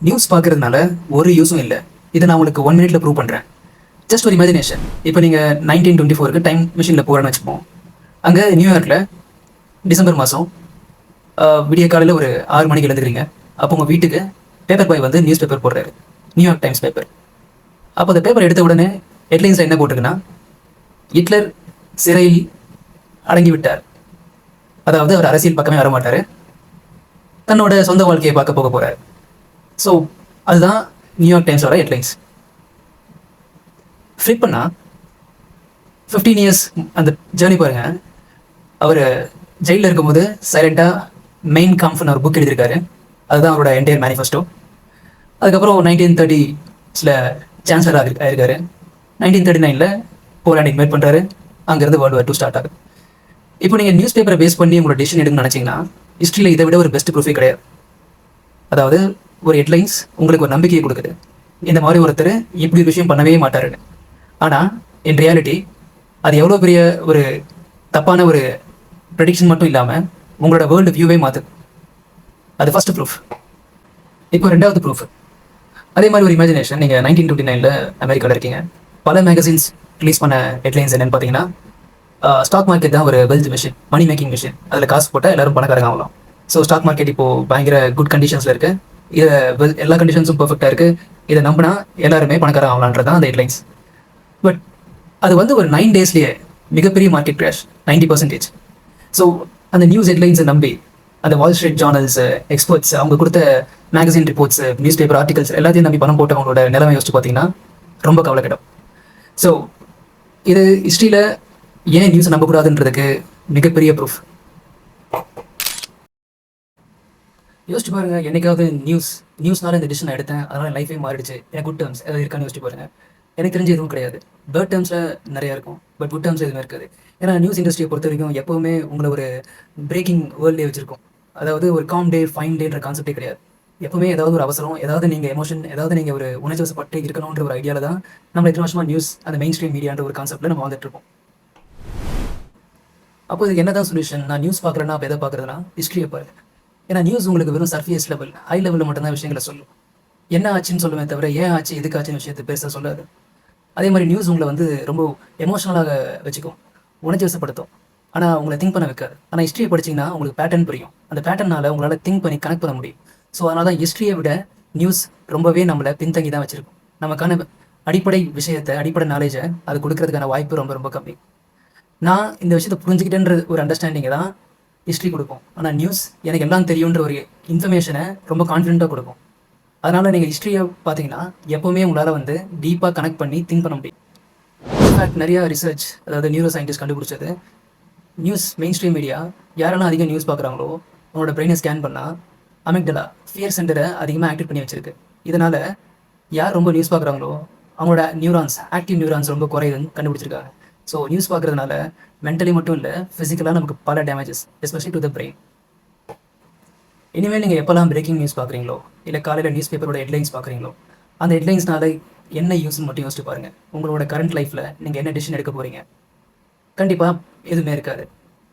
News பார்க்கறதுனால ஒரு யூஸும் இல்லை. இதை நான் உங்களுக்கு 1 மினிட்ல ப்ரூவ் பண்ணுறேன். ஜஸ்ட் ஒரு இமேஜினேஷன். இப்போ நீங்கள் 1924க்கு டைம் மிஷினில் போகிறேன்னு வச்சுப்போம். அங்கே நியூயார்க்கில் டிசம்பர் மாதம் விடிய காலையில் ஒரு 6 மணிக்கு எழுந்துக்கிறீங்க. அப்போ உங்கள் வீட்டுக்கு பேப்பர் பாய் வந்து நியூஸ் பேப்பர் போடுறாரு, நியூயார்க் டைம்ஸ் பேப்பர். அப்போ அந்த பேப்பர் எடுத்த உடனே ஹெட்லைன்ஸில் என்ன போட்டிருக்குன்னா, ஹிட்லர் சிறையில் அடங்கி விட்டார். அதாவது அவர் அரசியல் பக்கமே வர மாட்டார், தன்னோட சொந்த வாழ்க்கையை பார்க்க போக போகிறார். ஸோ அதுதான் நியூயார்க் டைம்ஸோட ஹெட்லைன்ஸ். ஃப்ளிப் பண்ணால் 15 இயர்ஸ் அந்த ஜேர்னி பாருங்கள். அவர் ஜெயிலில் இருக்கும்போது சைலண்டாக மெயின் காம்ஃப்னு ஒரு புக் எழுதியிருக்காரு. அதுதான் அவரோட என்டையர் மேனிஃபெஸ்டோ. அதுக்கப்புறம் 1930ஸில் சான்சலர் ஆகிருக்காரு. 1939ல் போலாண்ட் இன்வைட் பண்ணுறாரு. அங்கேருந்து வேர்ல்டு வார் 2 ஸ்டார்ட் ஆகுது. இப்போ நீங்கள் நியூஸ் பேப்பரை பேஸ் பண்ணி உங்களோட டிசிஷன் எடுக்கணும்னு நினச்சிங்கன்னா, ஹிஸ்ட்ரியில் இதை விட ஒரு பெஸ்ட் ப்ரூஃபே கிடையாது. அதாவது ஒரு ஹெட்லைன்ஸ் உங்களுக்கு ஒரு நம்பிக்கையை கொடுக்குது, இந்த மாதிரி ஒருத்தர் இப்படி ஒரு விஷயம் பண்ணவே மாட்டாருன்னு. ஆனால் இன் ரியாலிட்டி அது எவ்வளோ பெரிய ஒரு தப்பான ஒரு ப்ரெடிக்ஷன் மட்டும் இல்லாமல் உங்களோட வேர்ல்டு வியூவே மாற்றுது. அது ஃபர்ஸ்ட் ப்ரூஃப். இப்போ ரெண்டாவது ப்ரூஃப். அதே மாதிரி ஒரு இமேஜினேஷன். நீங்கள் 1929ல் அமெரிக்காவில் இருக்கீங்க. பல மேகசின்ஸ் ரிலீஸ் பண்ண ஹெட்லைன்ஸ் என்னென்னு பார்த்தீங்கன்னா, ஸ்டாக் மார்க்கெட் தான் ஒரு wealth machine, money making machine. அதில் காசு போட்டால் எல்லாரும் பணக்காரங்க ஆகலாம். ஸோ ஸ்டாக் மார்க்கெட் இப்போது பயங்கர குட் கண்டிஷன்ஸில் இருக்குது. இதை எல்லா கண்டிஷன்ஸும் பர்ஃபெக்டாக இருக்குது. இதை நம்பினா எல்லாருமே பணக்காரங்க ஆகலான்றது தான் அந்த ஹெட்லைன்ஸ். பட் அது வந்து ஒரு 9 டேஸ்லேயே மிகப்பெரிய மார்க்கெட் கிராஷ், 90%. ஸோ அந்த நியூஸ் ஹெட்லைன்ஸை நம்பி அந்த வால் ஸ்ட்ரீட் ஜார்னல்ஸ், எக்ஸ்பர்ட்ஸ், அவங்க கொடுத்த magazine reports, news paper articles எல்லாத்தையும் நம்பி பணம் போட்டவங்களோட நிலைமை யோசிச்சு பார்த்தீங்கன்னா ரொம்ப கவலைக்கிடம். ஸோ இது ஹிஸ்ட்ரியில் ஏன் நியூஸை நம்பக்கூடாதுன்றதுக்கு மிகப்பெரிய ப்ரூஃப். யோசிச்சு பாருங்க, என்னைக்காவது நியூஸ்னால இந்த டிசிஷன் எடுத்தேன், அதனால லைஃபே மாறிடுச்சு, எனக்கு குட் டேர்ம்ஸ் எதாவது இருக்கான்னு யோசிச்சு பாருங்க. எனக்கு தெரிஞ்ச எதுவும் கிடையாது. பேட் டேர்ம்ஸில் நிறையா இருக்கும், பட் குட் டேர்ம்ஸ் எதுவுமே இருக்காது. ஏன்னா நியூஸ் இண்டஸ்ட்ரியை பொறுத்த வரைக்கும் எப்போவுமே உங்களை ஒரு பிரேக்கிங் வேர்ல்டே வச்சிருக்கும். அதாவது ஒரு காம் டே, ஃபைன் டேன்ற கான்செப்டே கிடையாது. எப்பவுமே ஏதாவது ஒரு அவசரம், ஏதாவது நீங்கள் எமோஷன், ஏதாவது நீங்கள் ஒரு உணர்ச்சிவசப்பட்டு இருக்கணுன்ற ஒரு ஐடியாவில் தான் நம்ம இத்தனை வருஷமாக நியூஸ், அந்த மெயின் ஸ்ட்ரீம் மீடியான்ற ஒரு கான்செப்டில் நம்ம வந்துட்டு இருக்கோம். அப்போ இதுக்கு என்ன தான் சொல்யூஷன்? நான் நியூஸ் பார்க்குறேன்னா அப்போ எதை பார்க்குறதுனா ஹிஸ்ட்ரியை பாருங்க. ஏன்னா நியூஸ் உங்களுக்கு வெறும் சர்ஃபேஸ் லெவல், ஹை லெவலில் மட்டும்தான் விஷயங்களை சொல்லும். என்ன ஆச்சுன்னு சொல்லுவேன் தவிர ஏன் ஆச்சு, எதுக்கு ஆச்சுன்னு விஷயத்தை பெருசாக சொல்லாது. அதே மாதிரி நியூஸ் உங்களை வந்து ரொம்ப எமோஷனலாக வச்சுக்கும், உணர்ச்சி வசப்படுத்தும், ஆனால் உங்களை திங்க் பண்ண வைக்காது. ஆனால் ஹிஸ்ட்ரியை படிச்சிங்கன்னா உங்களுக்கு பேட்டர்ன் புரியும். அந்த பேட்டர்னால் உங்களால் திங்க் பண்ணி கனெக்ட் பண்ண முடியும். ஸோ அதனால தான் ஹிஸ்ட்ரியை விட நியூஸ் ரொம்பவே நம்மளை பின்தங்கி தான் வச்சுருக்கும். நமக்கான அடிப்படை விஷயத்தை, அடிப்படை நாலேஜை அது கொடுக்கறதுக்கான வாய்ப்பு ரொம்ப ரொம்ப கம்மி. நான் இந்த விஷயத்தை புரிஞ்சுக்கிட்டேன்ற ஒரு அண்டர்ஸ்டாண்டிங்கை தான் ஹிஸ்ட்ரி கொடுக்கும். ஆனால் நியூஸ் எனக்கு எல்லாம் தெரியுன்ற ஒரு இன்ஃபர்மேஷனை ரொம்ப கான்ஃபிடென்ட்டாக கொடுக்கும். அதனால் நீங்கள் ஹிஸ்ட்ரியை பார்த்தீங்கன்னா எப்போவுமே உங்களால் வந்து டீப்பாக கனெக்ட் பண்ணி திங்க் பண்ண முடியும். இன்ஃபேக்ட் நிறையா ரிசர்ச், அதாவது நியூரோ சயின்டிஸ்ட் கண்டுபிடிச்சது, நியூஸ் மெயின் ஸ்ட்ரீம் மீடியா யாரெல்லாம் அதிகம் நியூஸ் பார்க்குறாங்களோ அவங்களோட பிரெயினை ஸ்கேன் பண்ணால் அமிக்டலா, ஃபியர் சென்டரை அதிகமாக ஆக்டிவ் பண்ணி வச்சிருக்கு. இதனால் யார் ரொம்ப நியூஸ் பார்க்குறாங்களோ அவங்களோட நியூரான்ஸ், ஆக்டிவ் நியூரான்ஸ் ரொம்ப குறையுதுன்னு கண்டுபிடிச்சிருக்காங்க. ஸோ நியூஸ் பார்க்குறதுனால மென்டலி மட்டும் இல்லை, ஃபிசிக்கலாக நமக்கு பல damages, especially to the brain. இனிமேல் நீங்கள் எப்போல்லாம் பிரேக்கிங் நியூஸ் பார்க்குறீங்களோ, இல்லை காலையில் நியூஸ் பேப்பரோட ஹெட்லைன்ஸ் பார்க்குறீங்களோ, அந்த ஹெட்லைன்ஸ்னால என்ன யூஸ்ன்னு மட்டும் யோசிச்சு பாருங்கள். உங்களோட கரண்ட் லைஃப்பில் நீங்கள் என்ன டிசிஷன் எடுக்க போகிறீங்க? கண்டிப்பாக எதுவுமே இருக்காது.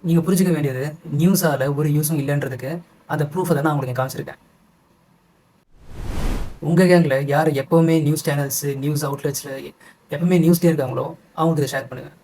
நீங்கள் புரிஞ்சுக்க வேண்டியது, நியூஸால் ஒரு யூஸும் இல்லைன்றதுக்கு அந்த ப்ரூஃபை தான் நான் உங்களுக்கு காமிச்சிருக்கேன். உங்கள் கேங்கில் யார் எப்போவுமே நியூஸ் சேனல்ஸு, நியூஸ் அவுட்லெட்ஸில் எப்பவுமே நியூஸ்லேயே இருக்காங்களோ அவங்களுக்கு இதை ஷேர் பண்ணுங்கள்.